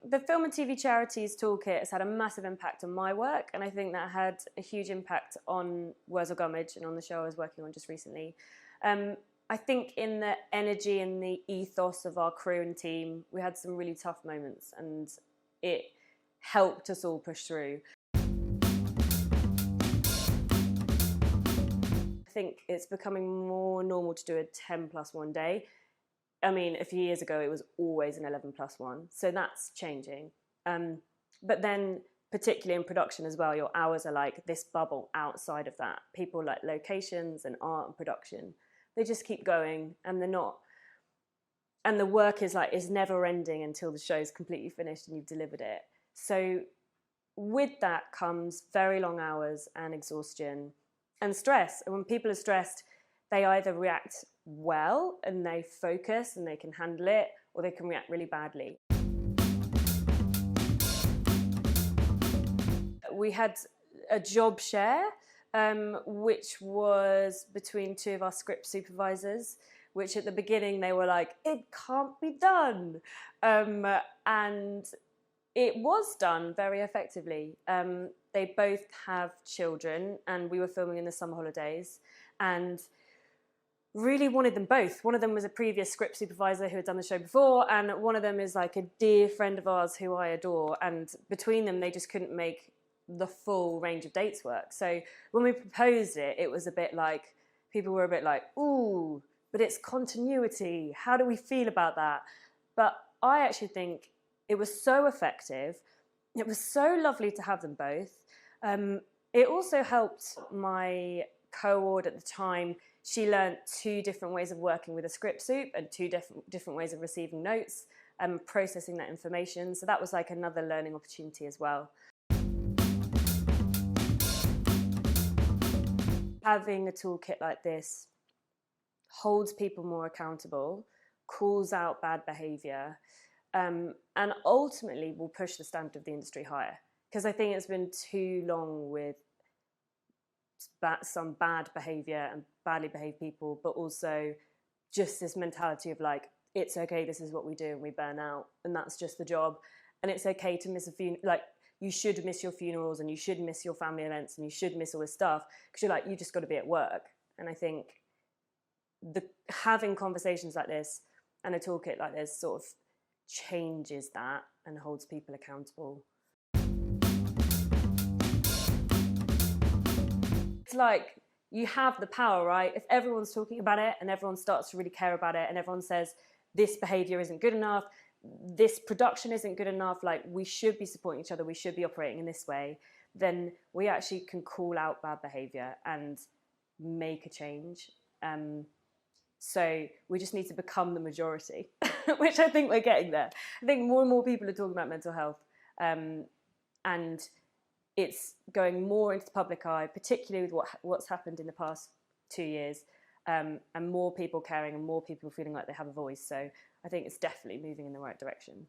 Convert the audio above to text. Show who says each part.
Speaker 1: the Film and TV Charities Toolkit has had a massive impact on my work, and I think that had a huge impact on Wurzel Gummidge and on the show I was working on just recently. I think in the energy and the ethos of our crew and team, we had some really tough moments, and it helped us all push through. I think it's becoming more normal to do a 10+1 day. I mean, a few years ago, it was always an 11+1, so that's changing. But then, particularly in production as well, your hours are like this bubble outside of that. People like locations and art and production. They just keep going, and they're not. And the work is never ending until the show's completely finished and you've delivered it. So with that comes very long hours and exhaustion and stress. And when people are stressed, they either react well and they focus and they can handle it, or they can react really badly. We had a job share, which was between two of our script supervisors, which at the beginning they were like, it can't be done. And it was done very effectively. They both have children, and we were filming in the summer holidays, and really wanted them both. One of them was a previous script supervisor who had done the show before, and one of them is like a dear friend of ours who I adore, and between them they just couldn't make the full range of dates work. So when we proposed it, it was a bit like, people were a bit like, ooh, but it's continuity, how do we feel about that? But I actually think it was so effective, it was so lovely to have them both. It also helped my co-ord at the time. She learnt 2 different ways of working with a script soup and 2 different ways of receiving notes and processing that information. So that was like another learning opportunity as well. Having a toolkit like this holds people more accountable, calls out bad behaviour, and ultimately will push the standard of the industry higher. Because I think it's been too long with some bad behaviour and badly behaved people, but also just this mentality of like, it's okay, this is what we do, and we burn out, and that's just the job. And it's okay to miss a funeral, like, you should miss your funerals and you should miss your family events and you should miss all this stuff because you're like, you just got to be at work. And I think having conversations like this and a toolkit like this sort of changes that and holds people accountable. It's like, you have the power, right? If everyone's talking about it and everyone starts to really care about it and everyone says this behaviour isn't good enough, this production isn't good enough, like we should be supporting each other, we should be operating in this way, then we actually can call out bad behaviour and make a change. So we just need to become the majority, which I think we're getting there. I think more and more people are talking about mental health, and it's going more into the public eye, particularly with what's happened in the past 2 years, and more people caring and more people feeling like they have a voice. So I think it's definitely moving in the right direction.